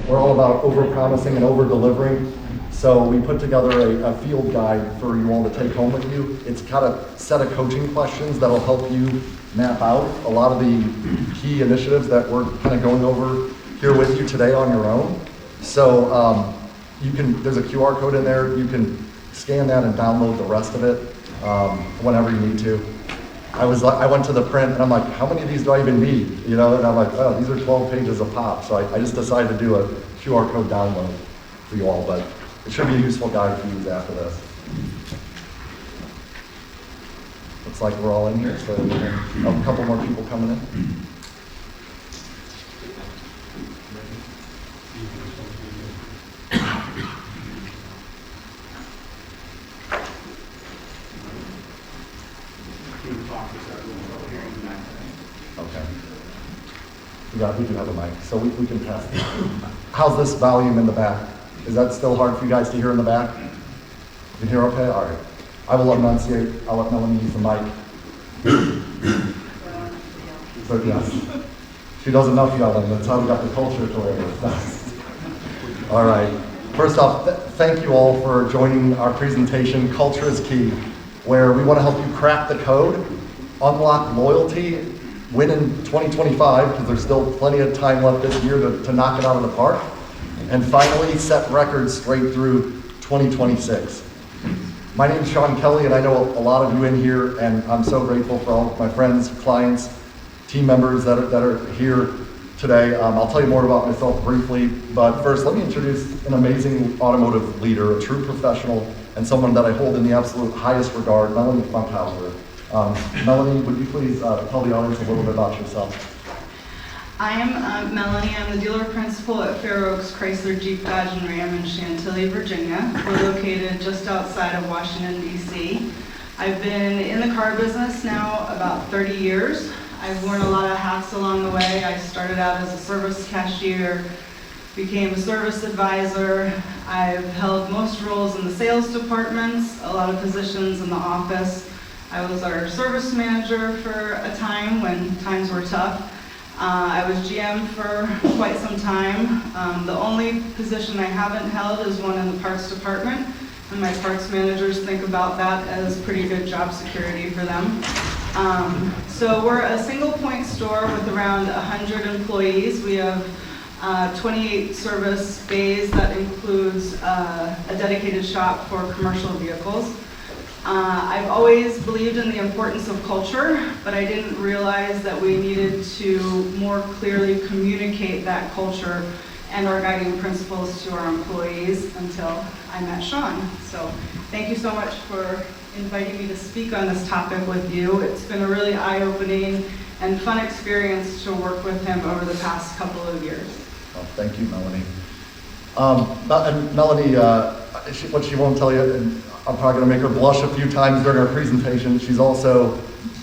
We're all about over-promising and over-delivering. So we put together a field guide for you all to take home with you. It's got a set of coaching questions that'll help you map out a lot of the key initiatives that we're kind of going over here with you today on your own. So there's a QR code in there. You can scan that and download the rest of it whenever you need to. I went to the print and I'm like, how many of these do I even need? You know, and I'm like, oh, these are 12 pages a pop. So I just decided to do a QR code download for you all, but it should be a useful guide to use after this. Looks like we're all in here, so a couple more people coming in. Okay. We do have a mic, so we can test. How's this volume in the back? Is that still hard for you guys to hear in the back? You can hear okay? All right. I will enunciate. I'll let Melanie use the mic. So yes, she does enough yelling. That's how we got the culture to where it is. All right. First off, thank you all for joining our presentation, Culture is Key, where we want to help you crack the code, unlock loyalty, win in 2025, because there's still plenty of time left this year to knock it out of the park, and finally set records straight through 2026. My name is Sean Kelley, and I know a lot of you in here, and I'm so grateful for all of my friends, clients, team members that are here today. I'll tell you more about myself briefly, but first let me introduce an amazing automotive leader, a true professional, and someone that I hold in the absolute highest regard, Melanie Funkhouser. Melanie, would you please tell the audience a little bit about yourself? I am Melanie. I'm the dealer principal at Fair Oaks Chrysler Jeep Dodge and Ram in Chantilly, Virginia. We're located just outside of Washington, D.C. I've been in the car business now about 30 years. I've worn a lot of hats along the way. I started out as a service cashier, became a service advisor. I've held most roles in the sales departments, a lot of positions in the office. I was our service manager for a time when times were tough. I was GM for quite some time. The only position I haven't held is one in the parts department, and my parts managers think about that as pretty good job security for them. So we're a single point store with around 100 employees. We have 28 service bays that includes a dedicated shop for commercial vehicles. I've always believed in the importance of culture, but I didn't realize that we needed to more clearly communicate that culture and our guiding principles to our employees until I met Sean. So thank you so much for inviting me to speak on this topic with you. It's been a really eye-opening and fun experience to work with him over the past couple of years. Well, thank you, Melanie. And Melanie, what she won't tell you, and I'm probably going to make her blush a few times during our presentation. She's also,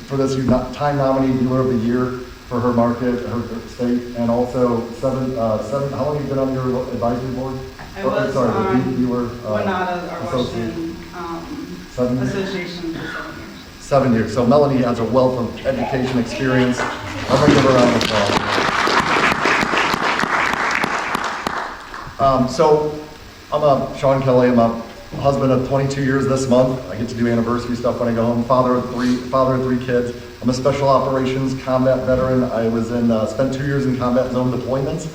for this time nominee Dealer of the Year for her market, her state, and also seven. How long have you been on your advisory board? I was on dealer, WNADA, our Washington Association for 7 years. 7 years. So Melanie has a wealth of education experience. I'm going to give her a round of applause. So I'm Sean Kelley. I'm a husband of 22 years this month. I get to do anniversary stuff when I go home. Father of three kids. I'm a special operations combat veteran. I was spent 2 years in combat zone deployments.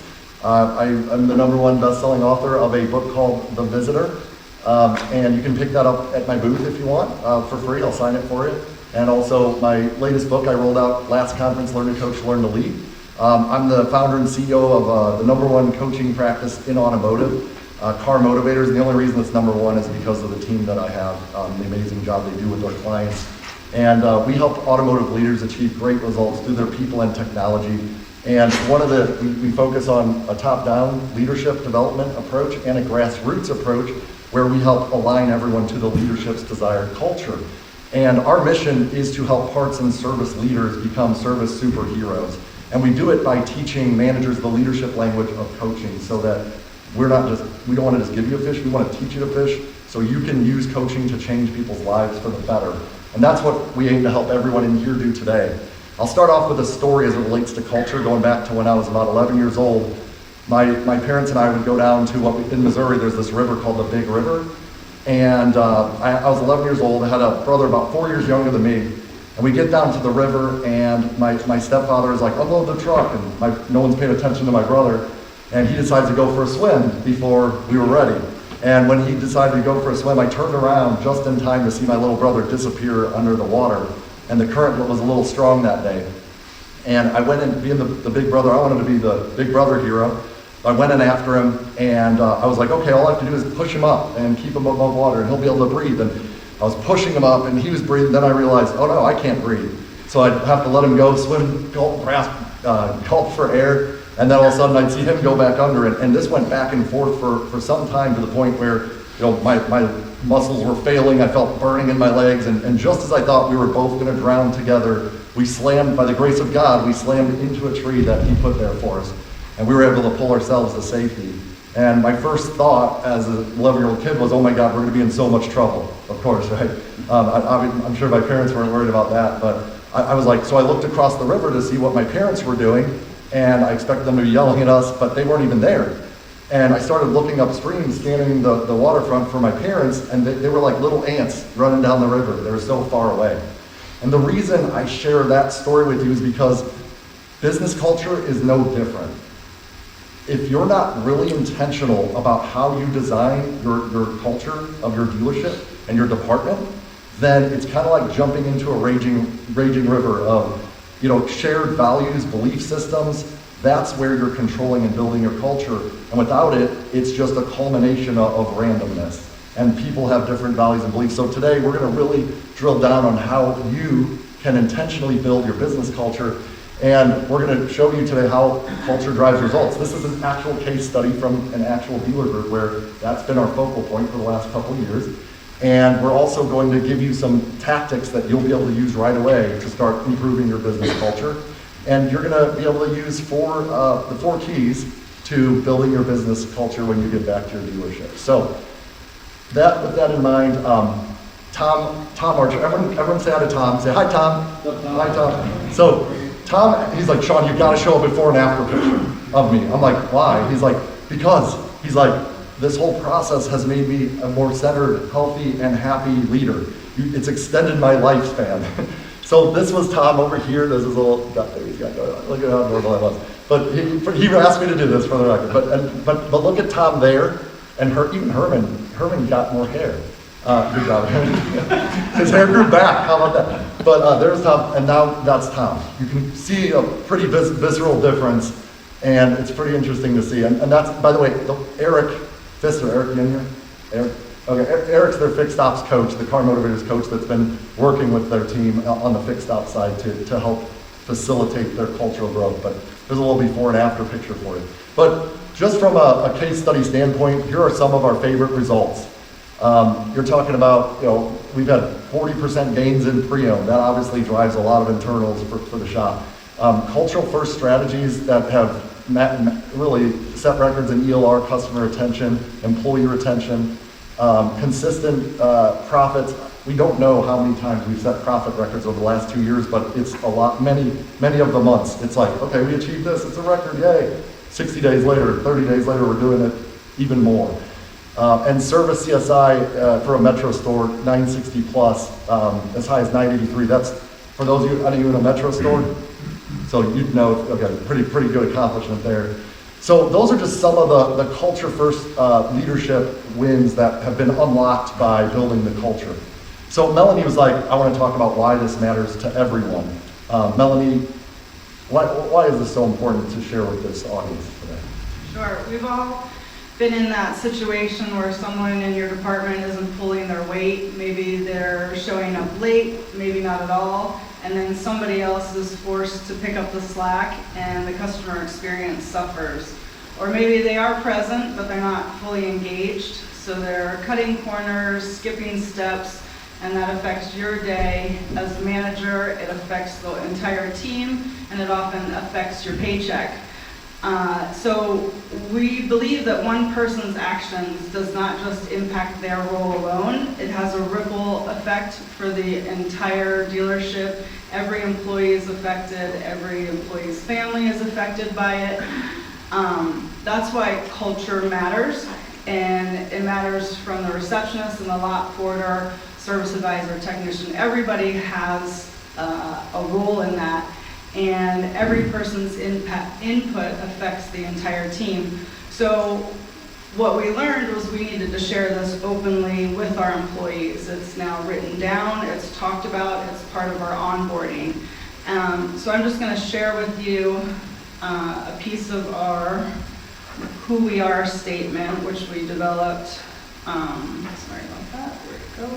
I'm the #1 best-selling author of a book called The Visitor, and you can pick that up at my booth if you want for free. I'll sign it for you. And also my latest book I rolled out last conference, Learn to Coach, Learn to Lead. I'm the founder and CEO of the #1 coaching practice in automotive. Car Motivators, and the only reason it's #1 is because of the team that I have, the amazing job they do with our clients. And we help automotive leaders achieve great results through their people and technology. And we focus on a top-down leadership development approach and a grassroots approach where we help align everyone to the leadership's desired culture. And our mission is to help parts and service leaders become service superheroes. And we do it by teaching managers the leadership language of coaching so that we don't want to just give you a fish, we want to teach you to fish so you can use coaching to change people's lives for the better. And that's what we aim to help everyone in here do today. I'll start off with a story as it relates to culture, going back to when I was about 11 years old. my parents and I would go down to in Missouri, there's this river called the Big River. And I was 11 years old. I had a brother about 4 years younger than me. And we get down to the river, and my stepfather is like, unload the truck. And no one's paying attention to my brother. And he decides to go for a swim before we were ready. And when he decided to go for a swim, I turned around just in time to see my little brother disappear under the water. And the current was a little strong that day. And I went in, being the big brother, I wanted to be the big brother hero. I went in after him, and I was like, okay, all I have to do is push him up and keep him above water, and he'll be able to breathe. And I was pushing him up, and he was breathing. Then I realized, oh no, I can't breathe. So I'd have to let him go, swim, gulp, gulp for air, and then all of a sudden I'd see him go back under. And this went back and forth for some time, to the point where my muscles were failing. I felt burning in my legs, and just as I thought we were both going to drown together, we slammed, by the grace of God, we slammed into a tree that he put there for us. And we were able to pull ourselves to safety. And my first thought as an 11-year-old kid was, oh my God, we're going to be in so much trouble, of course, right? I'm sure my parents weren't worried about that, but I was like, so I looked across the river to see what my parents were doing, and I expected them to be yelling at us, but they weren't even there. And I started looking upstream, scanning the waterfront for my parents, and they were like little ants running down the river. They were so far away. And the reason I share that story with you is because business culture is no different. If you're not really intentional about how you design your culture of your dealership and your department, then it's kind of like jumping into a raging river of shared values, belief systems. That's where you're controlling and building your culture. And without it, it's just a culmination of randomness. And people have different values and beliefs. So today we're going to really drill down on how you can intentionally build your business culture. And we're going to show you today how culture drives results. This is an actual case study from an actual dealer group where that's been our focal point for the last couple of years. And we're also going to give you some tactics that you'll be able to use right away to start improving your business culture. And you're going to be able to use the 4 keys to building your business culture when you get back to your dealership. So with that in mind, Tom Archer, everyone say hi to Tom. Say hi, Tom. Hi, Tom. So Tom, he's like, Sean, you've got to show a before and after picture of me. I'm like, why? He's like, because. He's like, this whole process has made me a more centered, healthy, and happy leader. It's extended my lifespan. So this was Tom over here. There's his little duck that he's got going on. Look at how adorable I was. But he asked me to do this for the record. But look at Tom there, and even Herman got more hair. Good job. His hair grew back. How about that? But there's Tom, and now that's Tom. You can see a pretty visceral difference, and it's pretty interesting to see. And that's, by the way, Eric Pfister. Eric, you in here? Eric? Okay, Eric's their fixed ops coach, the car motivators coach that's been working with their team on the fixed ops side to help facilitate their cultural growth. But there's a little before and after picture for you. But just from a case study standpoint, here are some of our favorite results. You're talking about, we've had 40% gains in pre-owned. That obviously drives a lot of internals for the shop. Cultural first strategies that have really set records in ELR, customer retention, employee retention, consistent profits. We don't know how many times we've set profit records over the last 2 years, but it's a lot, many of the months. It's like, okay, we achieved this, it's a record, yay. 60 days later, 30 days later, we're doing it even more. And service CSI for a Metro store, 960 plus, as high as 983. That's, for those of you, any of you in a Metro store, so you'd know, okay, pretty good accomplishment there. So those are just some of the culture first leadership wins that have been unlocked by building the culture. So Melanie was like, I want to talk about why this matters to everyone. Melanie, why is this so important to share with this audience today? Sure, we've all been in that situation where someone in your department isn't pulling their weight. Maybe they're showing up late, maybe not at all, and then somebody else is forced to pick up the slack and the customer experience suffers. Or maybe they are present, but they're not fully engaged, so they're cutting corners, skipping steps, and that affects your day. As the manager, it affects the entire team, and it often affects your paycheck. So we believe that one person's actions does not just impact their role alone. It has a ripple effect for the entire dealership. Every employee is affected. Every employee's family is affected by it. That's why culture matters, and it matters from the receptionist and the lot porter, service advisor, technician. Everybody has a role in that, and every person's input affects the entire team. So what we learned was we needed to share this openly with our employees. It's now written down, it's talked about, it's part of our onboarding. So I'm just going to share with you a piece of our who we are statement, which we developed, sorry about that, where'd it go?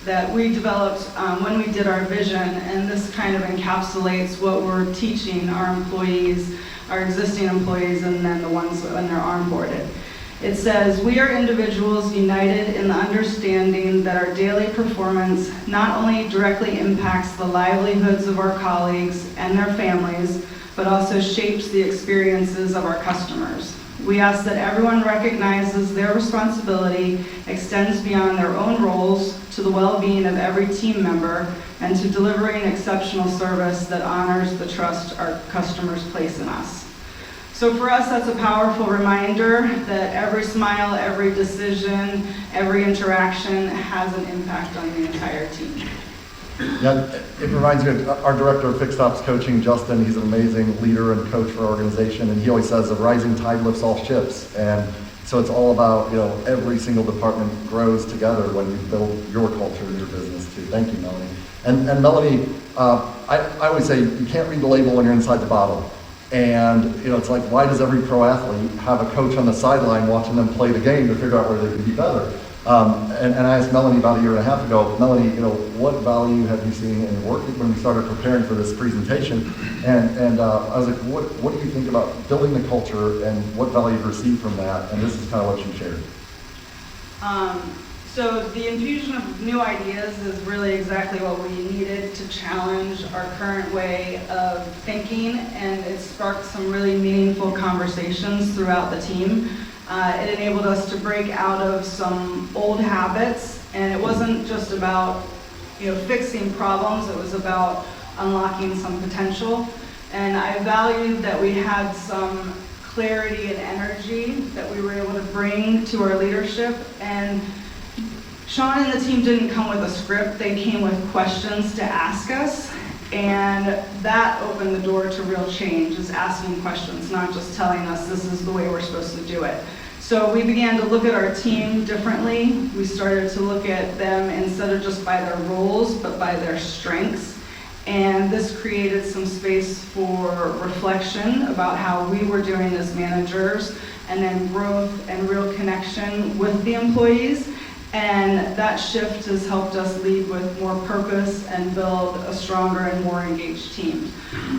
That we developed when we did our vision, and this kind of encapsulates what we're teaching our employees, our existing employees, and then the ones when they're onboarded. It says, we are individuals united in the understanding that our daily performance not only directly impacts the livelihoods of our colleagues and their families, but also shapes the experiences of our customers. We ask that everyone recognizes their responsibility extends beyond their own roles to the well-being of every team member and to delivering exceptional service that honors the trust our customers place in us. So for us, that's a powerful reminder that every smile, every decision, every interaction has an impact on the entire team. Yeah, it reminds me of our director of fixed ops coaching, Justin. He's an amazing leader and coach for our organization, and he always says a rising tide lifts all ships. And so it's all about, every single department grows together when you build your culture in your business too. Thank you, Melanie. And Melanie, I always say you can't read the label when you're inside the bottle. And it's like, why does every pro athlete have a coach on the sideline watching them play the game to figure out where they can be better? And I asked Melanie about a year and a half ago, Melanie, what value have you seen in working when we started preparing for this presentation? And I was like, what do you think about building the culture and what value you've received from that? And this is kind of what you shared. So the infusion of new ideas is really exactly what we needed to challenge our current way of thinking, and it sparked some really meaningful conversations throughout the team. It enabled us to break out of some old habits, and it wasn't just about fixing problems, it was about unlocking some potential. And I valued that we had some clarity and energy that we were able to bring to our leadership. And Sean and the team didn't come with a script, they came with questions to ask us. And that opened the door to real change, is asking questions, not just telling us this is the way we're supposed to do it. So we began to look at our team differently. We started to look at them instead of just by their roles, but by their strengths. And this created some space for reflection about how we were doing as managers, and then growth and real connection with the employees. And that shift has helped us lead with more purpose and build a stronger and more engaged team.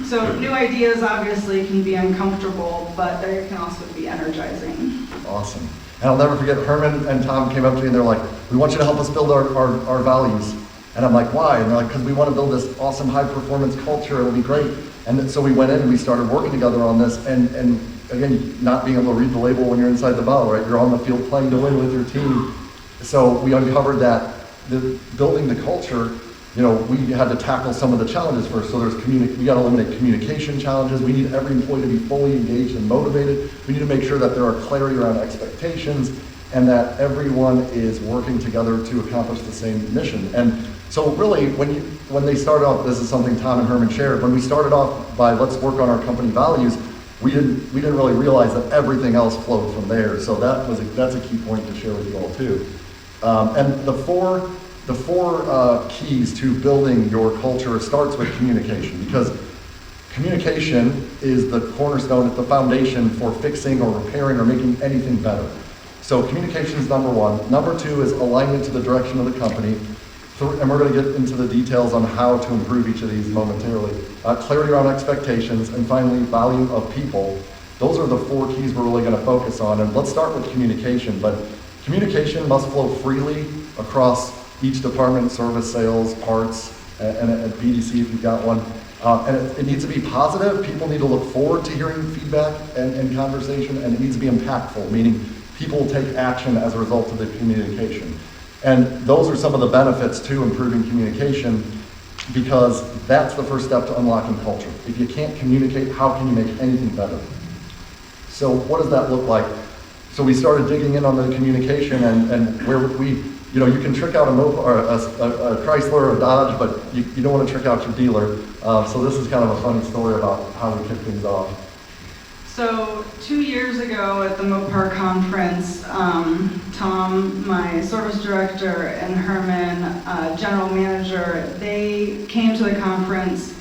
So new ideas obviously can be uncomfortable, but they can also be energizing. Awesome. And I'll never forget, Herman and Tom came up to me and they're like, we want you to help us build our values. And I'm like, why? And they're like, because we want to build this awesome high performance culture, it'll be great. And so we went in and we started working together on this, and again, not being able to read the label when you're inside the bottle, right? You're on the field playing to win with your team. So we uncovered that building the culture, we had to tackle some of the challenges first. So we got to eliminate communication challenges. We need every employee to be fully engaged and motivated. We need to make sure that there are clarity around expectations and that everyone is working together to accomplish the same mission. And so really, when they started off, this is something Tom and Herman shared, when we started off by let's work on our company values, we didn't really realize that everything else flowed from there. So that's a key point to share with you all too. And the four keys to building your culture starts with communication, because communication is the cornerstone, it's the foundation for fixing or repairing or making anything better. So communication is number one. Number two is alignment to the direction of the company. And we're going to get into the details on how to improve each of these momentarily. Clarity around expectations, and finally, value of people. Those are the four keys we're really going to focus on. And let's start with communication. But communication must flow freely across each department, service, sales, parts, and at BDC if you've got one. And it needs to be positive. People need to look forward to hearing feedback and conversation, and it needs to be impactful, meaning people will take action as a result of the communication. And those are some of the benefits to improving communication, because that's the first step to unlocking culture. If you can't communicate, how can you make anything better? So what does that look like? So we started digging in on the communication and where we, you know, you can trick out a Chrysler or a Dodge, but you don't want to trick out your dealer. So this is kind of a funny story about how we kick things off. So 2 years ago at the Mopar conference, Tom, my service director, and Herman, general manager, they came to the conference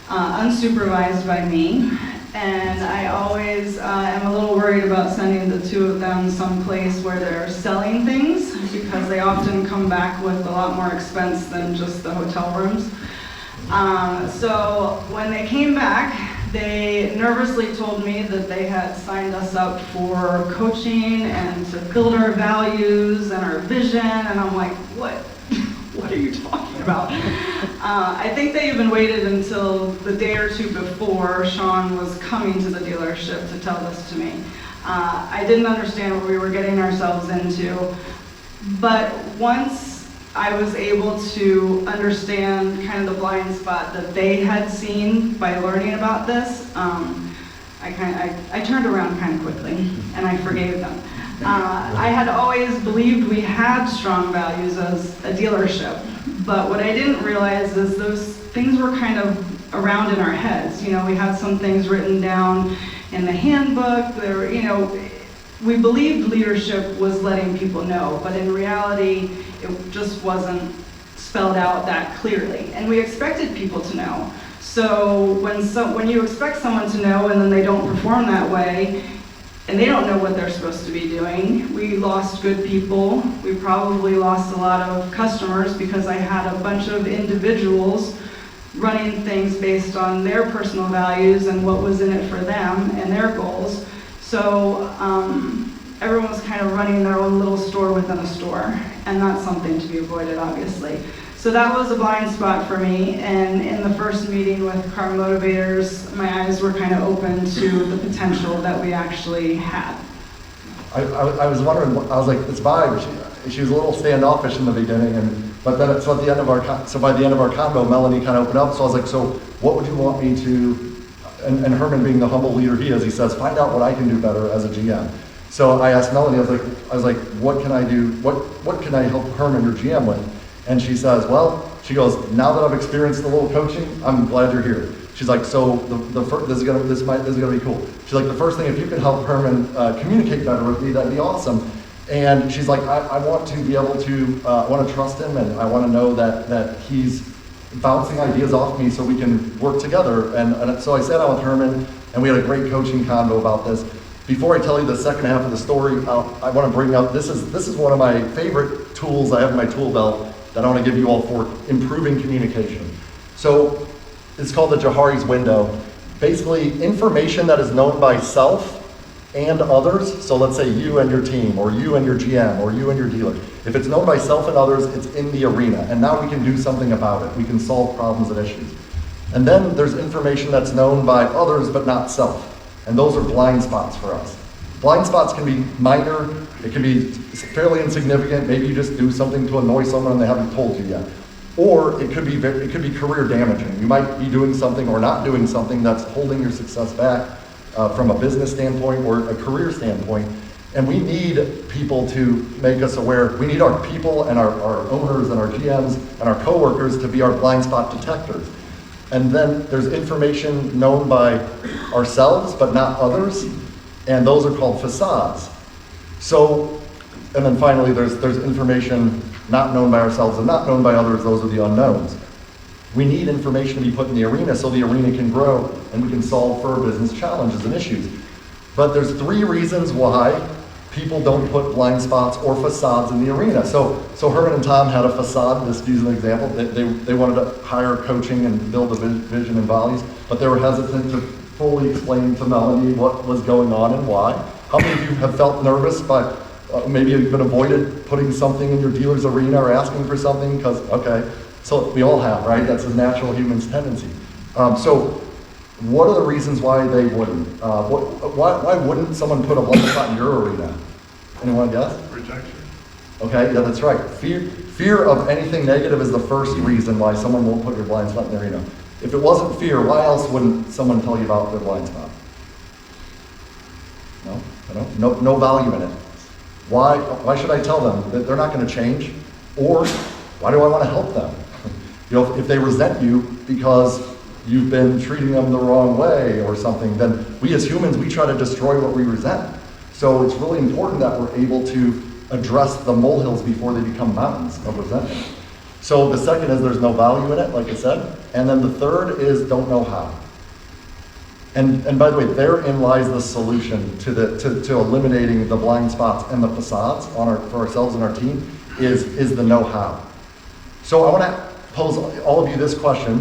unsupervised by me. And I always am a little worried about sending the two of them someplace where they're selling things, because they often come back with a lot more expense than just the hotel rooms. So when they came back, they nervously told me that they had signed us up for coaching and to build our values and our vision, and I'm like, what? What are you talking about? I think they even waited until the day or two before Sean was coming to the dealership to tell this to me. I didn't understand what we were getting ourselves into, but once I was able to understand kind of the blind spot that they had seen by learning about this, I turned around kind of quickly and I forgave them. I had always believed we had strong values as a dealership, but what I didn't realize is those things were kind of around in our heads. You know, we had some things written down in the handbook. There, you know, we believed leadership was letting people know, but in reality, it just wasn't spelled out that clearly, and we expected people to know. So when you expect someone to know and then they don't perform that way, and they don't know what they're supposed to be doing, we lost good people. We probably lost a lot of customers because I had a bunch of individuals running things based on their personal values and what was in it for them and their goals. So everyone was kind of running their own little store within a store, and that's something to be avoided, obviously. So that was a blind spot for me, and in the first meeting with Car Motivators, my eyes were kind of open to the potential that we actually had. I was wondering, I was like, it's vibe. She was a little standoffish in the beginning, but then so at the end of by the end of our convo, Melanie kind of opened up. So I was like, so what would you want me to? And Herman, being the humble leader he is, he says, find out what I can do better as a GM. So I asked Melanie, I was like, what can I do? What can I help Herman, your GM, with? And she says, well, she goes, now that I've experienced a little coaching, I'm glad you're here. She's like, so this is gonna be cool. She's like, the first thing, if you could help Herman communicate better with me, that'd be awesome. And she's like, I want to be able to, I want to trust him, and I want to know that he's bouncing ideas off me so we can work together. And so I sat down with Herman, and we had a great coaching convo about this. Before I tell you the second half of the story, I want to bring up, this is one of my favorite tools I have in my tool belt that I want to give you all for improving communication. So it's called the Johari's window. Basically, information that is known by self and others, so let's say you and your team, or you and your GM, or you and your dealer. If it's known by self and others, it's in the arena, and now we can do something about it. We can solve problems and issues. And then there's information that's known by others but not self, and those are blind spots for us. Blind spots can be minor, it can be fairly insignificant, maybe you just do something to annoy someone and they haven't told you yet. Or it could be career damaging. You might be doing something or not doing something that's holding your success back from a business standpoint or a career standpoint. And we need people to make us aware. We need our people and our owners and our GMs and our coworkers to be our blind spot detectors. And then there's information known by ourselves but not others, and those are called facades. So, and then finally there's information not known by ourselves and not known by others, those are the unknowns. We need information to be put in the arena so the arena can grow and we can solve for business challenges and issues. But there's 3 reasons why people don't put blind spots or facades in the arena. So Herman and Tom had a facade, just to use an example. They wanted to hire coaching and build a vision and values, but they were hesitant to fully explain to Melanie what was going on and why. How many of you have felt nervous by, maybe you've been avoided putting something in your dealer's arena or asking for something because, okay, so we all have, right? That's a natural human's tendency. So what are the reasons why they wouldn't? Why wouldn't someone put a blind spot in your arena? Anyone guess? Rejection. Okay, yeah, that's right. Fear of anything negative is the first reason why someone won't put your blind spot in the arena. If it wasn't fear, why else wouldn't someone tell you about their blind spot? No value in it. Why should I tell them that they're not going to change? Or why do I want to help them? If they resent you because you've been treating them the wrong way or something, then we as humans, we try to destroy what we resent. So it's really important that we're able to address the molehills before they become mountains of resentment. So the second is there's no value in it, like I said. And then the third is don't know how. And by the way, therein lies the solution to eliminating the blind spots and the facades for ourselves and our team is the know-how. So I want to pose all of you this question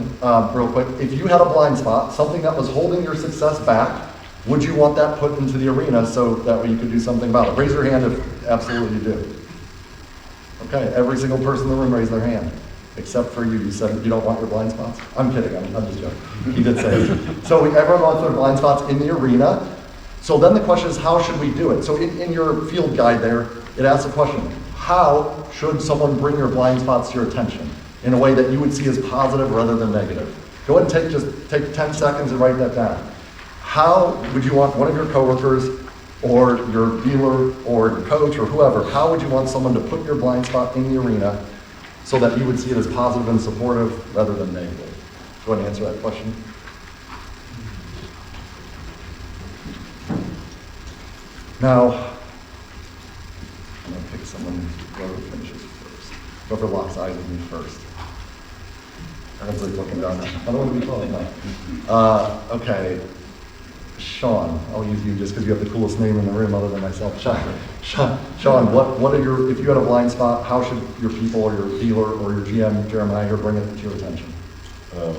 real quick. If you had a blind spot, something that was holding your success back, would you want that put into the arena so that way you could do something about it? Raise your hand if absolutely you do. Okay, every single person in the room raised their hand. Except for you. You said you don't want your blind spots? I'm kidding, I'm just joking. He did say it. So everyone wants their blind spots in the arena. So then the question is, how should we do it? So in your field guide there, it asks a question. How should someone bring your blind spots to your attention in a way that you would see as positive rather than negative? Go ahead and take 10 seconds and write that down. How would you want one of your coworkers or your dealer or your coach or whoever, how would you want someone to put your blind spot in the arena so that you would see it as positive and supportive rather than negative? Go ahead and answer that question. Now, I'm going to pick someone whoever finishes first. Whoever locks eyes with me first. Everyone's like looking down. I don't want to be called. No. Okay. Sean, I'll use you just because you have the coolest name in the room other than myself. Sean, what are your, if you had a blind spot, how should your people or your dealer or your GM, Jeremiah, here bring it to your attention? Well,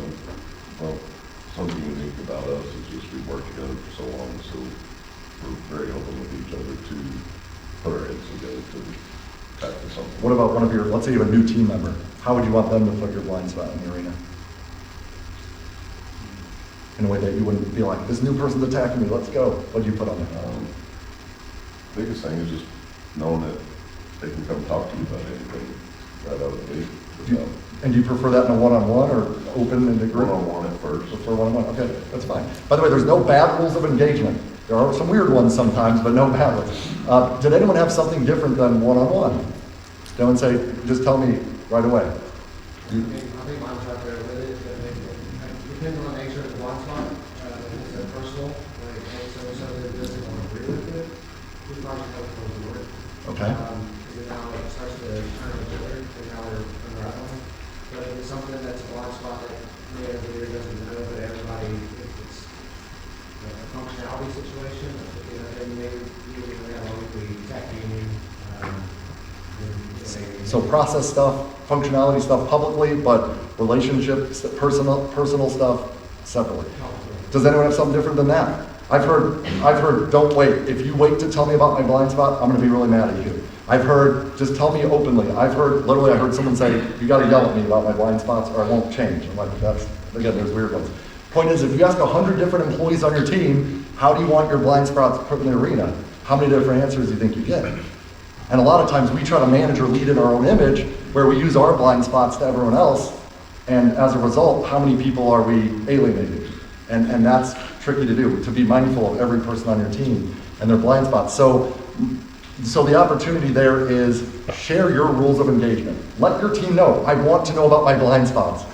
something unique about us is just we've worked together for so long, so we're very open with each other to put our heads together to tackle something. What about one of your, let's say you have a new team member, how would you want them to put your blind spot in the arena? In a way that you wouldn't be like, this new person's attacking me, let's go. What do you put on it? Biggest thing is just knowing that they can come talk to you about anything right out of the gate. And do you prefer that in a one-on-one or open in the group? One-on-one at first. Prefer one-on-one, okay, that's fine. By the way, there's no bad rules of engagement. There are some weird ones sometimes, but no bad ones. Did anyone have something different than one-on-one? Go and say, just tell me right away. I think mine's right there with it. Depending on the nature of the blind spot, if it's personal, like something that doesn't want to agree with it, we probably have to go to work. Okay. Because now it starts to turn each other, and now we're right on it. But if it's something that's a blind spot that maybe the leader doesn't know, but everybody, if it's a functionality situation, then maybe you have a weekly tech meeting. So process stuff, functionality stuff publicly, but relationships, personal stuff separately. Does anyone have something different than that? I've heard, don't wait. If you wait to tell me about my blind spot, I'm gonna be really mad at you. I've heard, just tell me openly. I heard someone say, you gotta yell at me about my blind spots or I won't change. I'm like, again, there's weird ones. Point is, if you ask 100 different employees on your team, how do you want your blind spots put in the arena? How many different answers do you think you get? And a lot of times we try to manage or lead in our own image where we use our blind spots to everyone else. And as a result, how many people are we alienating? And that's tricky to do, to be mindful of every person on your team and their blind spots. So the opportunity there is share your rules of engagement. Let your team know, I want to know about my blind spots.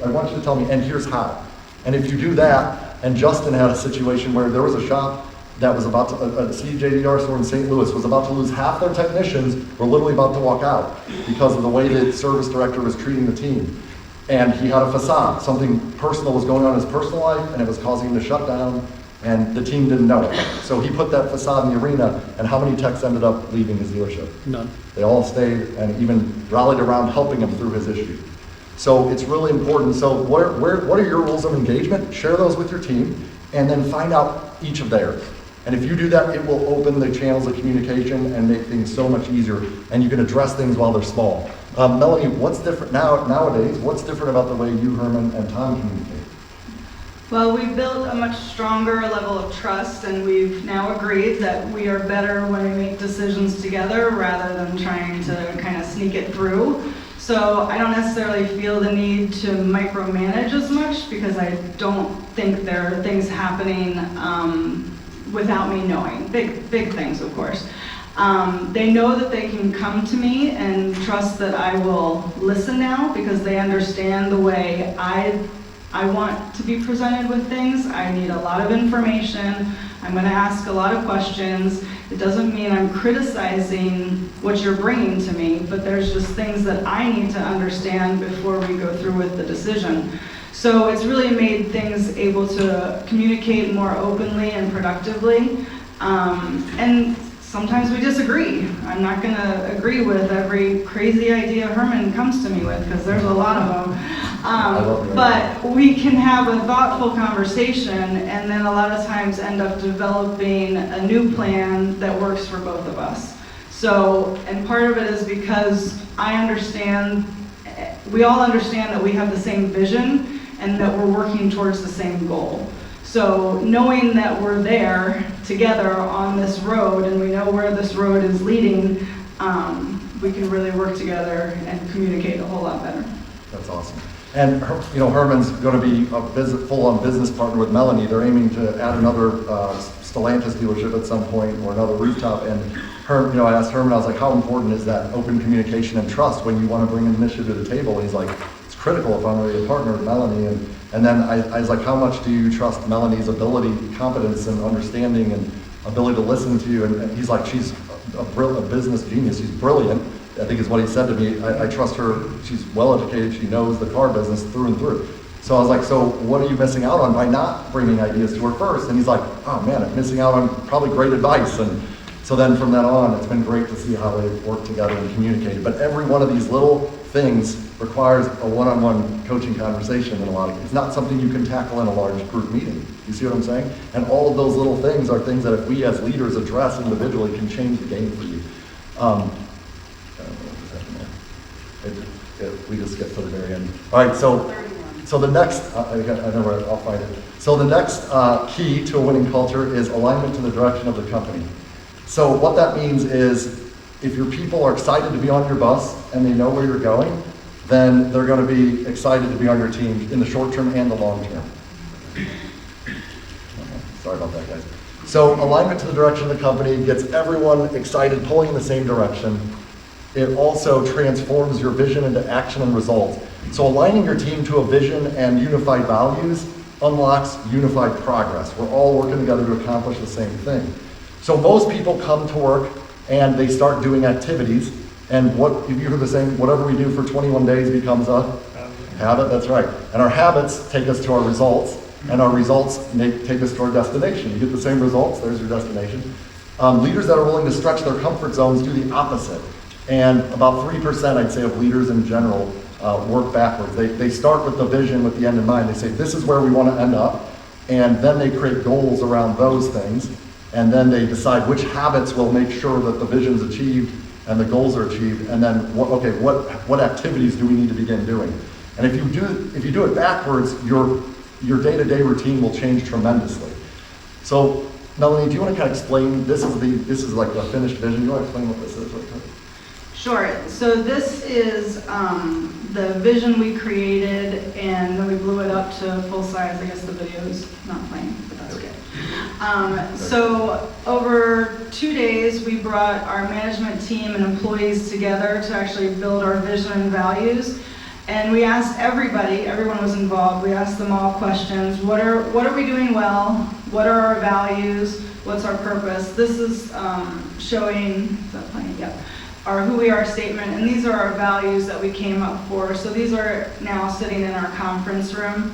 I want you to tell me, and here's how. And if you do that, and Justin had a situation where there was a shop that was about to, a CJDR store in St. Louis was about to lose half their technicians, were literally about to walk out because of the way the service director was treating the team. And he had a facade, something personal was going on in his personal life and it was causing him to shut down and the team didn't know it. So he put that facade in the arena and how many techs ended up leaving his dealership? None. They all stayed and even rallied around helping him through his issue. So it's really important. So what are your rules of engagement? Share those with your team and then find out each of theirs. And if you do that, it will open the channels of communication and make things so much easier. And you can address things while they're small. Melanie, what's different nowadays? What's different about the way you, Herman, and Tom communicate? Well, we've built a much stronger level of trust, and we've now agreed that we are better when we make decisions together rather than trying to kind of sneak it through. So I don't necessarily feel the need to micromanage as much because I don't think there are things happening without me knowing, big things, of course. They know that they can come to me and trust that I will listen now because they understand the way I want to be presented with things. I need a lot of information. I'm going to ask a lot of questions. It doesn't mean I'm criticizing what you're bringing to me, but there's just things that I need to understand before we go through with the decision. So it's really made things able to communicate more openly and productively. And sometimes we disagree. I'm not going to agree with every crazy idea Herman comes to me with, because there's a lot of them. But we can have a thoughtful conversation and then a lot of times end up developing a new plan that works for both of us. So, and part of it is because I understand, we all understand that we have the same vision and that we're working towards the same goal. So knowing that we're there together on this road and we know where this road is leading, we can really work together and communicate a whole lot better. That's awesome. And Herman's going to be a full-on business partner with Melanie. They're aiming to add another Stellantis dealership at some point or another rooftop. And I asked Herman, I was like, how important is that open communication and trust when you want to bring an initiative to the table? And he's like, it's critical if I'm going to be a partner with Melanie. And then I was like, how much do you trust Melanie's ability, competence, and understanding and ability to listen to you? And he's like, she's a business genius. She's brilliant, I think is what he said to me. I trust her. She's well-educated. She knows the car business through and through. So I was like, so what are you missing out on by not bringing ideas to her first? And he's like, oh man, I'm missing out on probably great advice. And so then from then on, it's been great to see how they work together and communicate. But every one of these little things requires a one-on-one coaching conversation in a lot of cases. It's not something you can tackle in a large group meeting. You see what I'm saying? And all of those little things are things that if we as leaders address individually can change the game for you. We just get to the very end. All right, so the next, I know where I'll find it. So the next key to a winning culture is alignment to the direction of the company. So what that means is if your people are excited to be on your bus and they know where you're going, then they're going to be excited to be on your team in the short term and the long term. Sorry about that, guys. So alignment to the direction of the company gets everyone excited, pulling in the same direction. It also transforms your vision into action and results. So aligning your team to a vision and unified values unlocks unified progress. We're all working together to accomplish the same thing. So most people come to work and they start doing activities, and what, if you heard the saying, whatever we do for 21 days becomes a habit, that's right. And our habits take us to our results, and our results take us to our destination. You get the same results, there's your destination. Leaders that are willing to stretch their comfort zones do the opposite. And about 3%, I'd say, of leaders in general work backwards. They start with the vision with the end in mind. They say, this is where we want to end up. And then they create goals around those things. And then they decide which habits will make sure that the vision's achieved and the goals are achieved. And then, what activities do we need to begin doing? And if you do it backwards, your day-to-day routine will change tremendously. So, Melanie, do you want to kind of explain, this is like the finished vision. Do you want to explain what this is? Sure. So this is the vision we created, and then we blew it up to full size. I guess the video's not playing, but that's okay. So over 2 days, we brought our management team and employees together to actually build our vision and values. And we asked everyone was involved. We asked them all questions. What are we doing well? What are our values? What's our purpose? This is showing, is that playing? Yeah. Our who we are statement, and these are our values that we came up for. So these are now sitting in our conference room.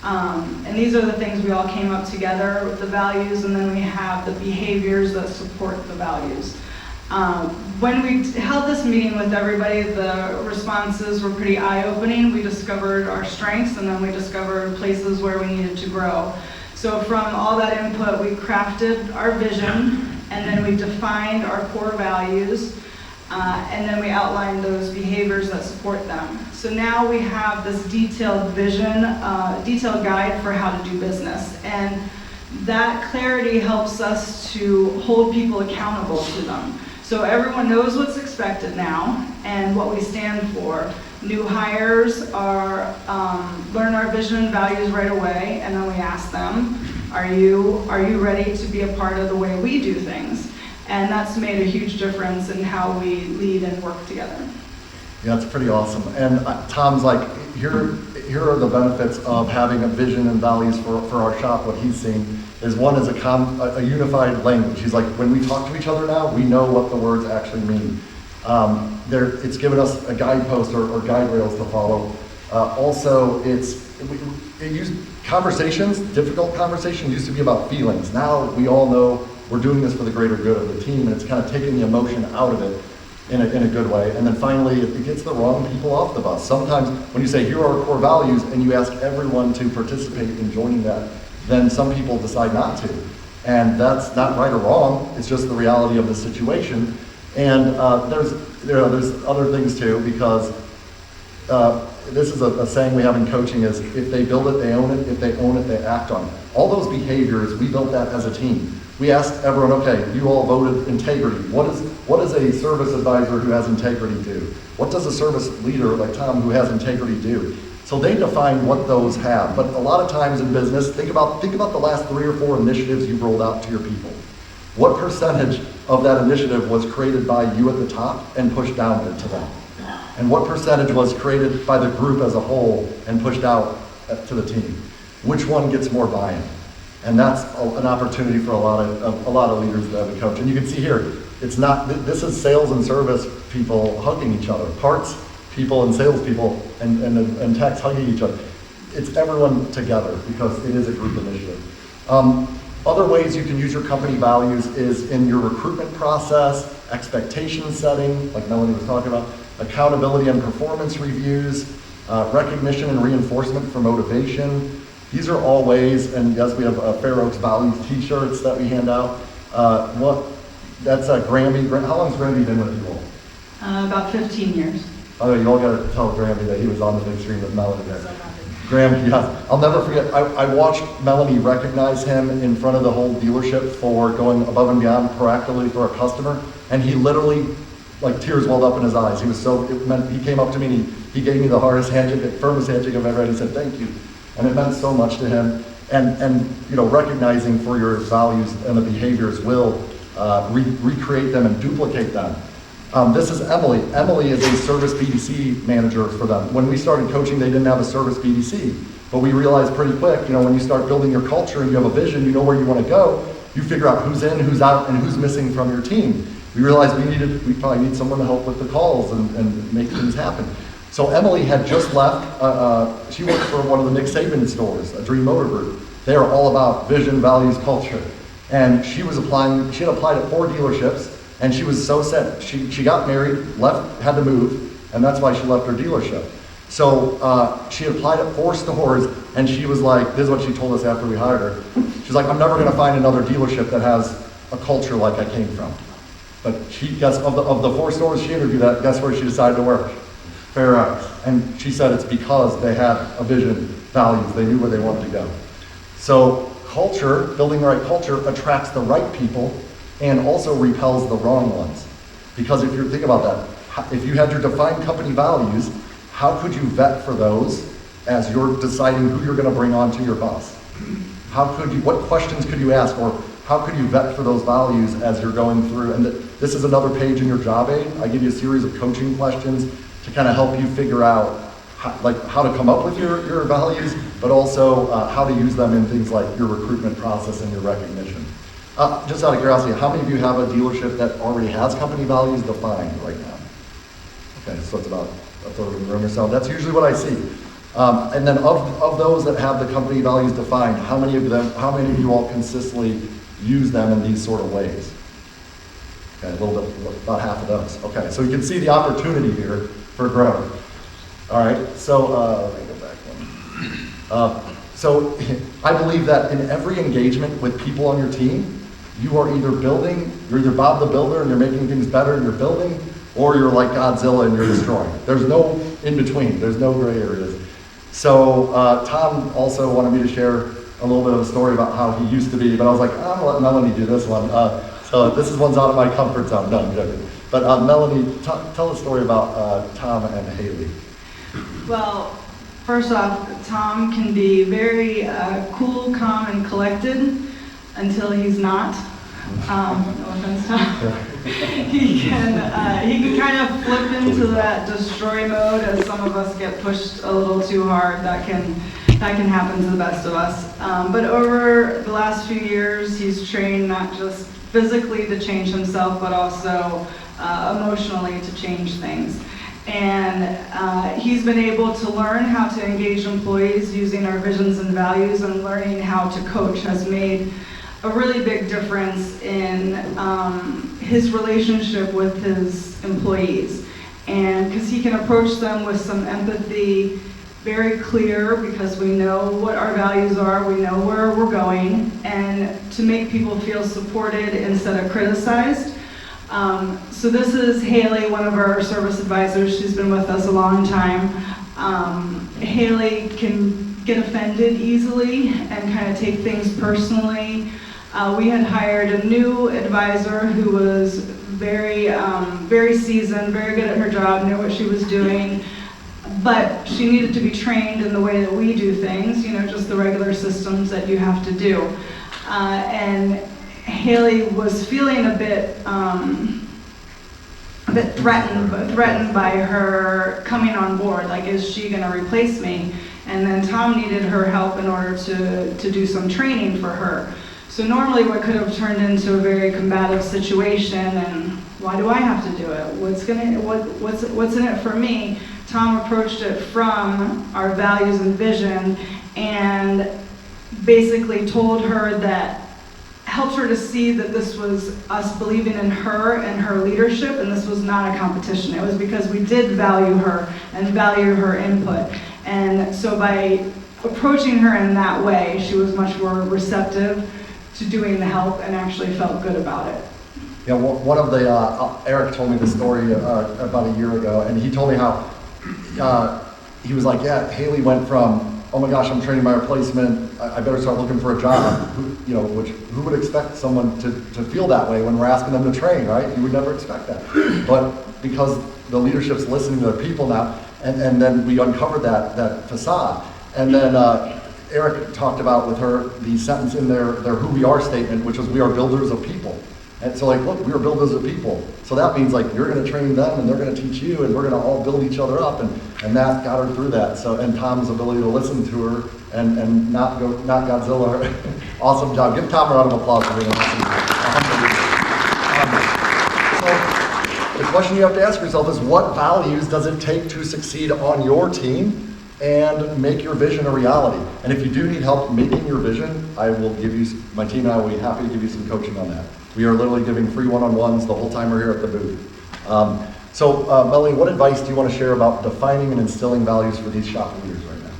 And these are the things we all came up together with the values, and then we have the behaviors that support the values. When we held this meeting with everybody, the responses were pretty eye-opening. We discovered our strengths, and then we discovered places where we needed to grow. So from all that input, we crafted our vision, and then we defined our core values, and then we outlined those behaviors that support them. So now we have this detailed vision, detailed guide for how to do business. And that clarity helps us to hold people accountable to them. So everyone knows what's expected now and what we stand for. New hires learn our vision and values right away, and then we ask them. Are you ready to be a part of the way we do things? And that's made a huge difference in how we lead and work together. Yeah, it's pretty awesome. And Tom's like, here are the benefits of having a vision and values for our shop. What he's seen is one is a unified language. He's like, when we talk to each other now, we know what the words actually mean. It's given us a guidepost or guide rails to follow. Also, it used conversations, difficult conversations used to be about feelings. Now we all know we're doing this for the greater good of the team, and it's kind of taking the emotion out of it in a good way. And then finally, it gets the wrong people off the bus. Sometimes when you say, here are our core values, and you ask everyone to participate in joining that, then some people decide not to. And that's not right or wrong, it's just the reality of the situation. And there's other things too, because this is a saying we have in coaching is, if they build it, they own it. If they own it, they act on it. All those behaviors, we built that as a team. We asked everyone, okay, you all voted integrity. What does a service advisor who has integrity do? What does a service leader like Tom who has integrity do? So they define what those have. But a lot of times in business, think about the last 3 or 4 initiatives you've rolled out to your people. What percentage of that initiative was created by you at the top and pushed down to them? And what percentage was created by the group as a whole and pushed out to the team? Which one gets more buy-in? And that's an opportunity for a lot of leaders that have a coach. And you can see here, it's not, this is sales and service people hugging each other, parts people and sales people and techs hugging each other. It's everyone together because it is a group initiative. Other ways you can use your company values is in your recruitment process, expectation setting, like Melanie was talking about, accountability and performance reviews, recognition and reinforcement for motivation. These are all ways, and yes, we have Fair Oaks Values t-shirts that we hand out. That's Grammy. How long has Grammy been with you all? About 15 years. Oh, you all got to tell Grammy that he was on the big screen with Melanie there. Grammy, yeah. I'll never forget, I watched Melanie recognize him in front of the whole dealership for going above and beyond proactively for a customer, and he literally, like, tears welled up in his eyes. He was so, it meant, he came up to me and he gave me the hardest handshake, the firmest handshake I've ever had. He said, thank you. And it meant so much to him. And you know, recognizing for your values and the behaviors will recreate them and duplicate them. This is Emily. Emily is a service BDC manager for them. When we started coaching, they didn't have a service BDC. But we realized pretty quick, you know, when you start building your culture and you have a vision, you know where you want to go, you figure out who's in, who's out, and who's missing from your team. We realized we probably need someone to help with the calls and make things happen. So Emily had just left, she worked for one of the Nick Saban stores, a Dream Motor Group. They are all about vision, values, culture. And she had applied at 4 dealerships, and she was so set. She got married, left, had to move, and that's why she left her dealership. So she applied at 4 stores, and she was like, this is what she told us after we hired her. She's like, I'm never gonna find another dealership that has a culture like I came from. But of the 4 stores she interviewed at, guess where she decided to work? Fair Oaks. And she said it's because they had a vision, values, they knew where they wanted to go. So culture, building the right culture, attracts the right people and also repels the wrong ones. Because if you're thinking about that, if you had your defined company values, how could you vet for those as you're deciding who you're going to bring onto your bus? What questions could you ask, or how could you vet for those values as you're going through? And this is another page in your job aid. I give you a series of coaching questions to kind of help you figure out how to come up with your values, but also how to use them in things like your recruitment process and your recognition. Just out of curiosity, how many of you have a dealership that already has company values defined right now? Okay, so it's about a third of the room or so. That's usually what I see. And then of those that have the company values defined, how many of you all consistently use them in these sort of ways? Okay, a little bit, about half of those. Okay, so you can see the opportunity here for growth. All right, so let me go back one. So I believe that in every engagement with people on your team, you are either Bob the Builder and you're making things better and you're building, or you're like Godzilla and you're destroying. There's no in between, there's no gray areas. So Tom also wanted me to share a little bit of a story about how he used to be, but I was like, I'm gonna let Melanie do this one. So this one's out of my comfort zone. No, I'm joking. But Melanie, tell a story about Tom and Haley. Well, First off, Tom can be very cool, calm, and collected until he's not. No offense, Tom. He can kind of flip into that destroy mode as some of us get pushed a little too hard. That can happen to the best of us. But over the last few years, he's trained not just physically to change himself, but also emotionally to change things. And he's been able to learn how to engage employees using our visions and values, and learning how to coach has made a really big difference in his relationship with his employees. And because he can approach them with some empathy, very clear, because we know what our values are, we know where we're going, and to make people feel supported instead of criticized. So this is Haley, one of our service advisors. She's been with us a long time. Haley can get offended easily and kind of take things personally. We had hired a new advisor who was very seasoned, very good at her job, knew what she was doing, but she needed to be trained in the way that we do things, just the regular systems that you have to do. And Haley was feeling a bit threatened by her coming on board. Like, is she going to replace me? And then Tom needed her help in order to do some training for her. So normally what could have turned into a very combative situation, and why do I have to do it? What's in it for me? Tom approached it from our values and vision, and basically told her that, helped her to see that this was us believing in her and her leadership, and this was not a competition. It was because we did value her and value her input. And so by approaching her in that way, she was much more receptive to doing the help and actually felt good about it. Yeah, one of the, Eric told me the story about a year ago, and he told me how he was like, yeah, Haley went from, oh my gosh, I'm training my replacement, I better start looking for a job. Who would expect someone to feel that way when we're asking them to train, right? You would never expect that. But because the leadership's listening to their people now, and then we uncovered that facade. And then Eric talked about with her the sentence in their who we are statement, which was, we are builders of people. And so, like, look, we are builders of people. So that means, like, you're going to train them, and they're going to teach you, and we're going to all build each other up, and that got her through that. So, and Tom's ability to listen to her and not Godzilla. Awesome job. Give Tom a round of applause for being awesome. So the question you have to ask yourself is, what values does it take to succeed on your team and make your vision a reality? And if you do need help making your vision, I will give you, my team and I will be happy to give you some coaching on that. We are literally giving free one-on-ones the whole time we're here at the booth. Melanie, what advice do you want to share about defining and instilling values for these shop leaders right now?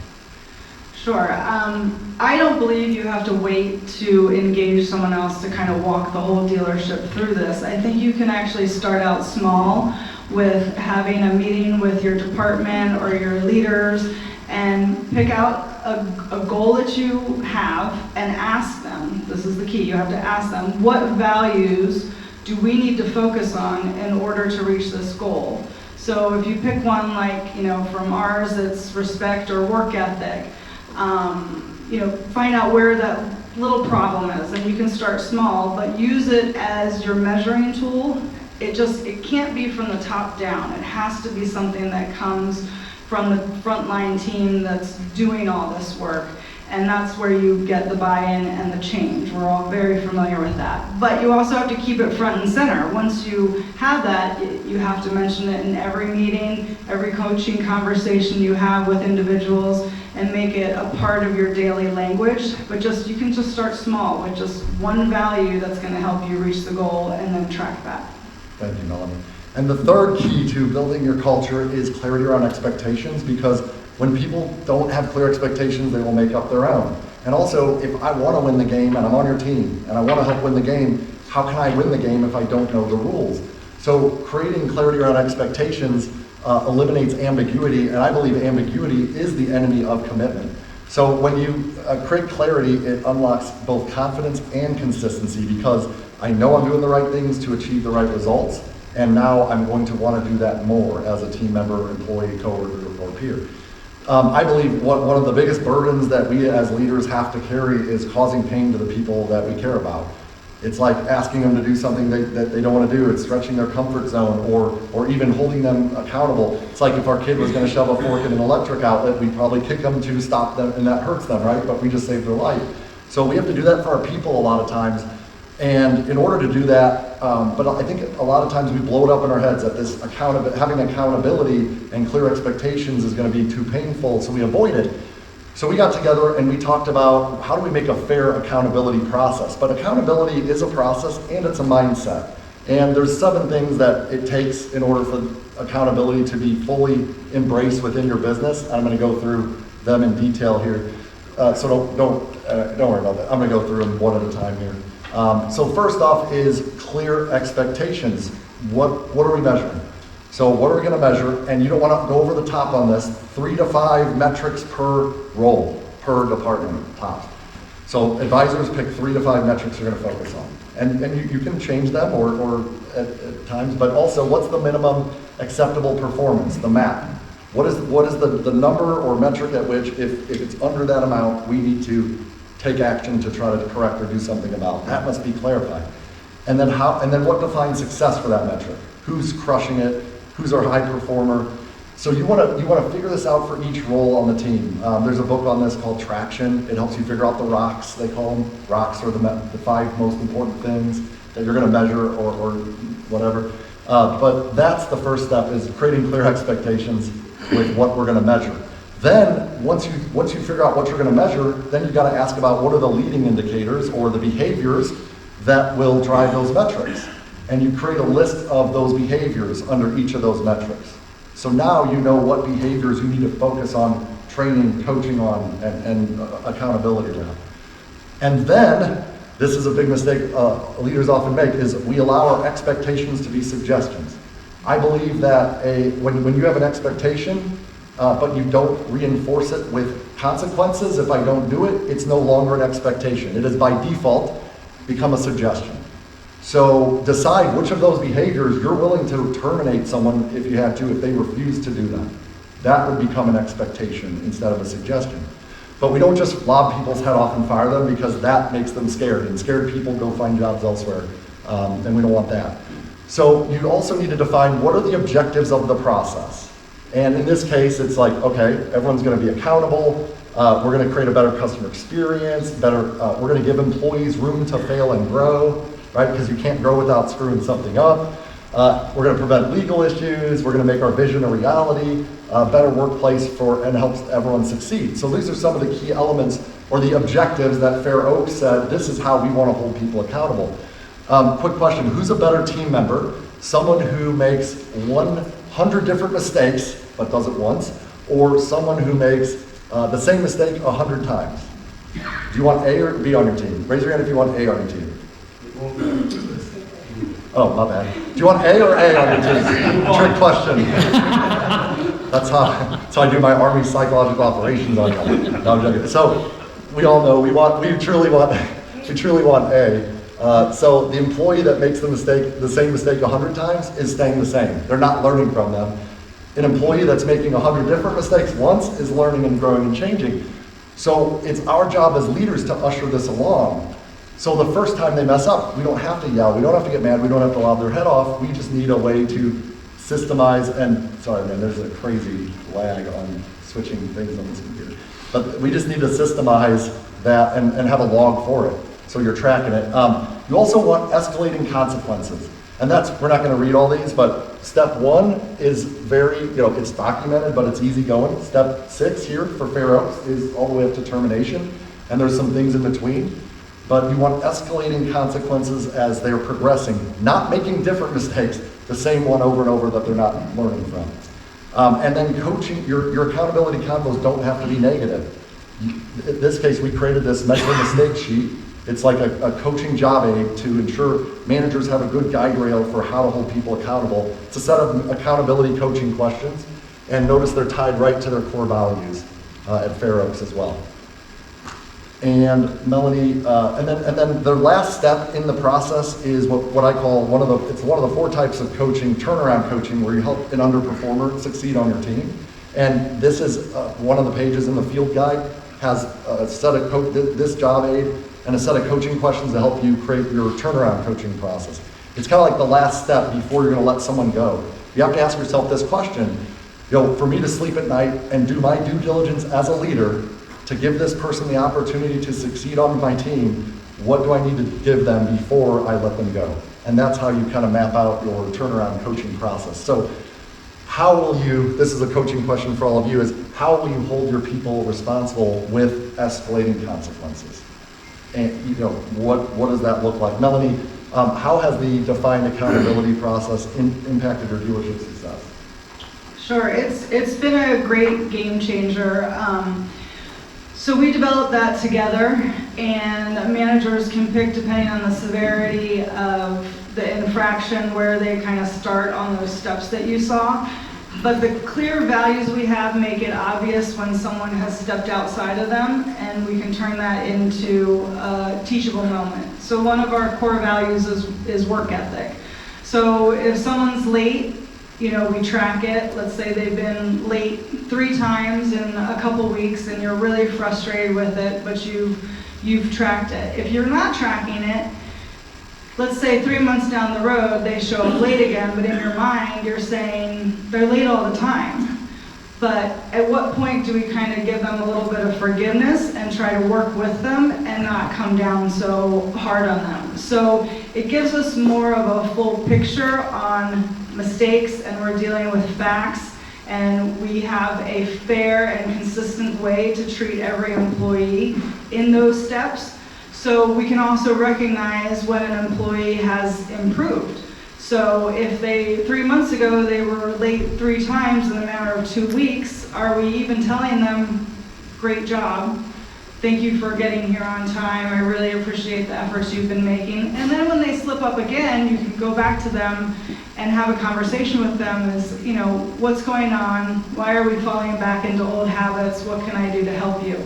Sure. I don't believe you have to wait to engage someone else to kind of walk the whole dealership through this. I think you can actually start out small with having a meeting with your department or your leaders and pick out a goal that you have and ask them, this is the key, you have to ask them, what values do we need to focus on in order to reach this goal? So if you pick one like, from ours, it's respect or work ethic, find out where that little problem is, and you can start small, but use it as your measuring tool. It can't be from the top down. It has to be something that comes from the frontline team that's doing all this work. And that's where you get the buy-in and the change. We're all very familiar with that. But you also have to keep it front and center. Once you have that, you have to mention it in every meeting, every coaching conversation you have with individuals, and make it a part of your daily language. But you can just start small with just one value that's going to help you reach the goal, and then track that. Thank you, Melanie. And the third key to building your culture is clarity around expectations, because when people don't have clear expectations, they will make up their own. And also, if I want to win the game and I'm on your team and I want to help win the game, how can I win the game if I don't know the rules? So creating clarity around expectations eliminates ambiguity, and I believe ambiguity is the enemy of commitment. So when you create clarity, it unlocks both confidence and consistency, because I know I'm doing the right things to achieve the right results, and now I'm going to want to do that more as a team member, employee, coworker, or peer. I believe one of the biggest burdens that we as leaders have to carry is causing pain to the people that we care about. It's like asking them to do something that they don't want to do. It's stretching their comfort zone or even holding them accountable. It's like if our kid was going to shove a fork in an electric outlet, we'd probably kick them to stop them, and that hurts them, right? But we just saved their life. So we have to do that for our people a lot of times. And in order to do that, but I think a lot of times we blow it up in our heads that this having accountability and clear expectations is going to be too painful, so we avoid it. So we got together and we talked about how do we make a fair accountability process. But accountability is a process and it's a mindset. And there's 7 things that it takes in order for accountability to be fully embraced within your business. I'm going to go through them in detail here. So don't worry about that. I'm going to go through them one at a time here. So first off is clear expectations. What are we measuring? So what are we going to measure? And you don't want to go over the top on this. 3 to 5 metrics per role, per department, tops. So advisors pick 3 to 5 metrics you're going to focus on. And you can change them or at times, but also what's the minimum acceptable performance, the MAP? What is the number or metric at which if it's under that amount, we need to take action to try to correct or do something about? That must be clarified. And then what defines success for that metric? Who's crushing it? Who's our high performer? So you want to figure this out for each role on the team. There's a book on this called Traction. It helps you figure out the rocks, they call them. Rocks are the 5 most important things that you're going to measure or whatever. But that's the first step, is creating clear expectations with what we're going to measure. Then once you figure out what you're going to measure, then you've got to ask about what are the leading indicators or the behaviors that will drive those metrics. And you create a list of those behaviors under each of those metrics. So now you know what behaviors you need to focus on training, coaching on, and accountability around. And then, this is a big mistake leaders often make, is we allow our expectations to be suggestions. I believe that when you have an expectation, but you don't reinforce it with consequences, if I don't do it, it's no longer an expectation. It is by default become a suggestion. So decide which of those behaviors you're willing to terminate someone if you had to, if they refuse to do them. That would become an expectation instead of a suggestion. But we don't just lob people's head off and fire them, because that makes them scared, and scared people go find jobs elsewhere, and we don't want that. So you also need to define what are the objectives of the process. And in this case, it's like, okay, everyone's going to be accountable. We're going to create a better customer experience. We're going to give employees room to fail and grow, right? Because you can't grow without screwing something up. We're going to prevent legal issues. We're going to make our vision a reality. Better workplace and helps everyone succeed. So these are some of the key elements or the objectives that Fair Oaks said, this is how we want to hold people accountable. Quick question, who's a better team member? Someone who makes 100 different mistakes but does it once, or someone who makes the same mistake 100 times? Do you want A or B on your team? Raise your hand if you want A on your team. Oh, my bad. Do you want A or A on your team? Trick question. That's how I do my Army psychological operations on you. No, I'm joking. So we all know we truly want A. So the employee that makes the same mistake 100 times is staying the same. They're not learning from them. An employee that's making 100 different mistakes once is learning and growing and changing. So it's our job as leaders to usher this along. So the first time they mess up, we don't have to yell, we don't have to get mad, we don't have to lob their head off. We just need a way to systemize sorry man, there's a crazy lag on switching things on this computer. But we just need to systemize that and have a log for it, so you're tracking it. You also want escalating consequences. And we're not going to read all these, but step 1 is very, it's documented, but it's easy going. Step 6 here for Fair Oaks is all the way up to termination, and there's some things in between. But you want escalating consequences as they're progressing, not making different mistakes, the same one over and over that they're not learning from. And then coaching, your accountability combos don't have to be negative. In this case, we created this measure mistake sheet. It's like a coaching job aid to ensure managers have a good guide rail for how to hold people accountable. It's a set of accountability coaching questions, and notice they're tied right to their core values at Fair Oaks as well. And Melanie, and then the last step in the process is what I call one of the 4 types of coaching, turnaround coaching, where you help an underperformer succeed on your team. And this is one of the pages in the field guide, has a set of this job aid and a set of coaching questions to help you create your turnaround coaching process. It's kind of like the last step before you're going to let someone go. You have to ask yourself this question, for me to sleep at night and do my due diligence as a leader to give this person the opportunity to succeed on my team, what do I need to give them before I let them go? And that's how you kind of map out your turnaround coaching process. So how will you, this is a coaching question for all of you, is how will you hold your people responsible with escalating consequences? And what does that look like? Melanie, how has the defined accountability process impacted your dealership success? Sure, it's been a great game changer. So we developed that together, and managers can pick, depending on the severity of the infraction, where they kind of start on those steps that you saw. But the clear values we have make it obvious when someone has stepped outside of them, and we can turn that into a teachable moment. So one of our core values is work ethic. So if someone's late, we track it. Let's say they've been late 3 times in a couple weeks and you're really frustrated with it, but you've tracked it. If you're not tracking it, let's say 3 months down the road, they show up late again, but in your mind, you're saying they're late all the time. But at what point do we kind of give them a little bit of forgiveness and try to work with them and not come down so hard on them? So it gives us more of a full picture on mistakes, and we're dealing with facts, and we have a fair and consistent way to treat every employee in those steps. So we can also recognize when an employee has improved. So if 3 months ago they were late 3 times in a matter of 2 weeks, are we even telling them, great job, thank you for getting here on time, I really appreciate the efforts you've been making. And then when they slip up again, you can go back to them and have a conversation with them as, what's going on, why are we falling back into old habits, what can I do to help you?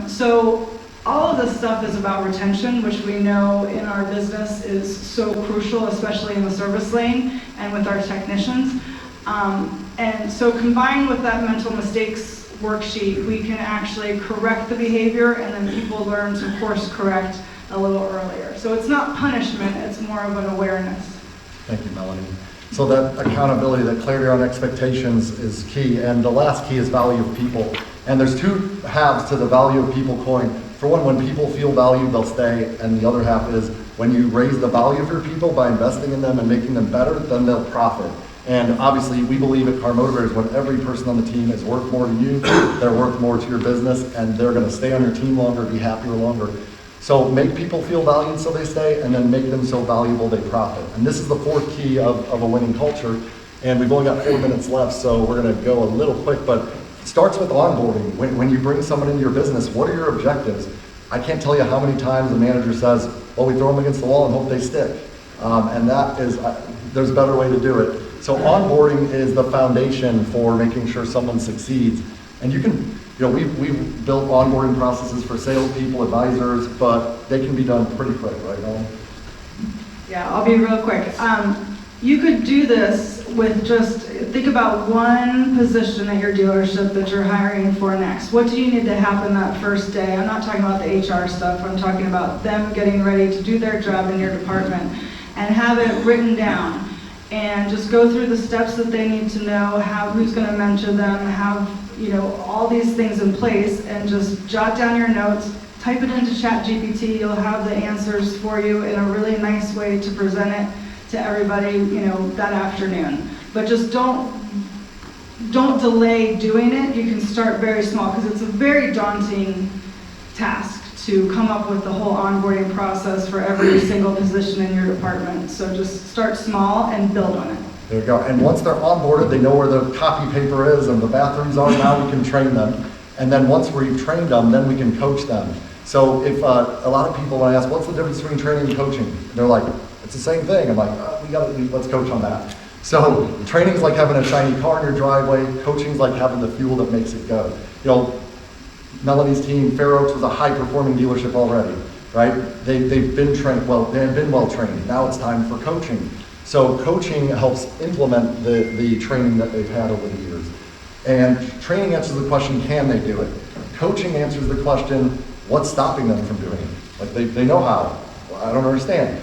So all of this stuff is about retention, which we know in our business is so crucial, especially in the service lane and with our technicians. And so combined with that mental mistakes worksheet, we can actually correct the behavior, and then people learn to course correct a little earlier. So it's not punishment, it's more of an awareness. Thank you, Melanie. So that accountability, that clarity on expectations is key. And the last key is value of people. And there's 2 halves to the value of people coin. For one, when people feel valued, they'll stay. And the other half is when you raise the value of your people by investing in them and making them better, then they'll profit. And obviously, we believe at Car Motivators, when every person on the team is worth more to you, they're worth more to your business, and they're going to stay on your team longer, be happier longer. So make people feel valued so they stay, and then make them so valuable they profit. And this is the 4th key of a winning culture. And we've only got 4 minutes left, so we're going to go a little quick, but it starts with onboarding. When you bring someone into your business, what are your objectives? I can't tell you how many times a manager says, well, we throw them against the wall and hope they stick. And that is, there's a better way to do it. So onboarding is the foundation for making sure someone succeeds. And you can, we've built onboarding processes for salespeople, advisors, but they can be done pretty quick, right, Melanie? Yeah, I'll be real quick. You could do this with just, think about one position at your dealership that you're hiring for next. What do you need to happen that first day? I'm not talking about the HR stuff. I'm talking about them getting ready to do their job in your department, and have it written down. And just go through the steps that they need to know, who's going to mentor them, have all these things in place, and just jot down your notes, type it into ChatGPT. You'll have the answers for you in a really nice way to present it to everybody, that afternoon. But just don't delay doing it. You can start very small, because it's a very daunting task to come up with the whole onboarding process for every single position in your department. So just start small and build on it. There we go. And once they're onboarded, they know where the copy paper is and the bathrooms are. Now we can train them. And then once we've trained them, then we can coach them. So if a lot of people, when I ask, what's the difference between training and coaching? They're like, it's the same thing. I'm like, let's coach on that. So training's like having a shiny car in your driveway. Coaching's like having the fuel that makes it go. Melanie's team, Fair Oaks, was a high-performing dealership already, right? They've been trained well. They have been well trained. Now it's time for coaching. So coaching helps implement the training that they've had over the years. And training answers the question, can they do it? Coaching answers the question, what's stopping them from doing it? Like they know how. Well, I don't understand.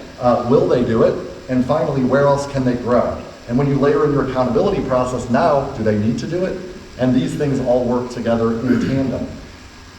Will they do it? And finally, where else can they grow? And when you layer in your accountability process now, do they need to do it? And these things all work together in tandem.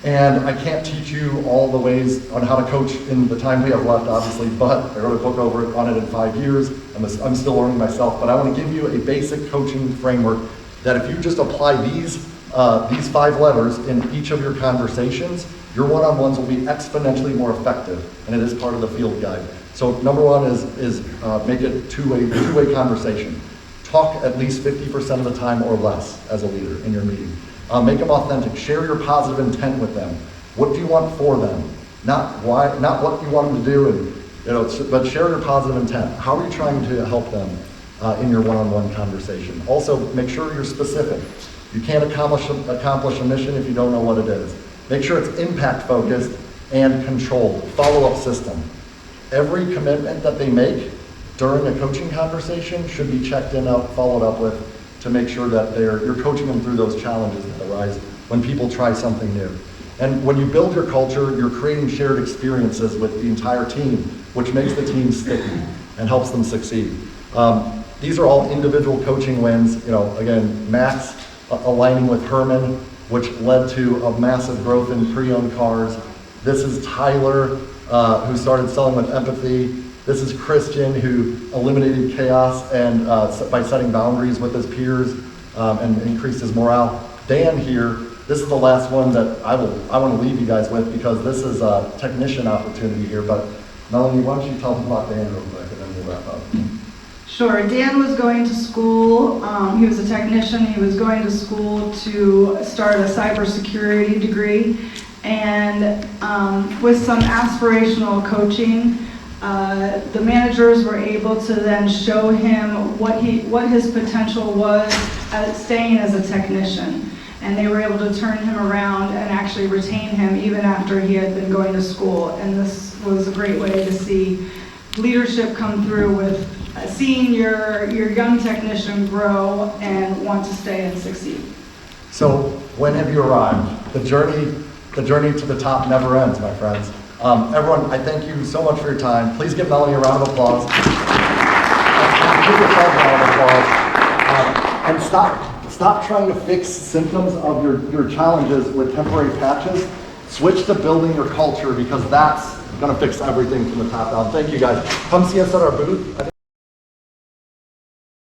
And I can't teach you all the ways on how to coach in the time we have left, obviously, but I wrote a book on it in 5 years. I'm still learning myself, but I want to give you a basic coaching framework that if you just apply these 5 letters in each of your conversations, your one-on-ones will be exponentially more effective, and it is part of the field guide. So number one is make it two-way conversation. Talk at least 50% of the time or less as a leader in your meeting. Make them authentic. Share your positive intent with them. What do you want for them? Not what you want them to do, and but share your positive intent. How are you trying to help them in your one-on-one conversation? Also, make sure you're specific. You can't accomplish a mission if you don't know what it is. Make sure it's impact focused and controlled. Follow-up system. Every commitment that they make during a coaching conversation should be checked in, followed up with, to make sure that you're coaching them through those challenges that arise when people try something new. And when you build your culture, you're creating shared experiences with the entire team, which makes the team sticky and helps them succeed. These are all individual coaching wins. Again, Max aligning with Herman, which led to a massive growth in pre-owned cars. This is Tyler, who started selling with empathy. This is Christian, who eliminated chaos and by setting boundaries with his peers and increased his morale. Dan here, this is the last one that I want to leave you guys with, because this is a technician opportunity here. But Melanie, why don't you tell them about Dan real quick, and then we'll wrap up. Sure. Dan was going to school. He was a technician. He was going to school to start a cybersecurity degree. And with some aspirational coaching, the managers were able to then show him what his potential was at staying as a technician. And they were able to turn him around and actually retain him even after he had been going to school. And this was a great way to see leadership come through with seeing your young technician grow and want to stay and succeed. So when have you arrived? The journey to the top never ends, my friends. Everyone, I thank you so much for your time. Please give Melanie a round of applause. Give yourself a round of applause. And stop trying to fix symptoms of your challenges with temporary patches. Switch to building your culture, because that's going to fix everything from the top down. Thank you guys. Come see us at our booth.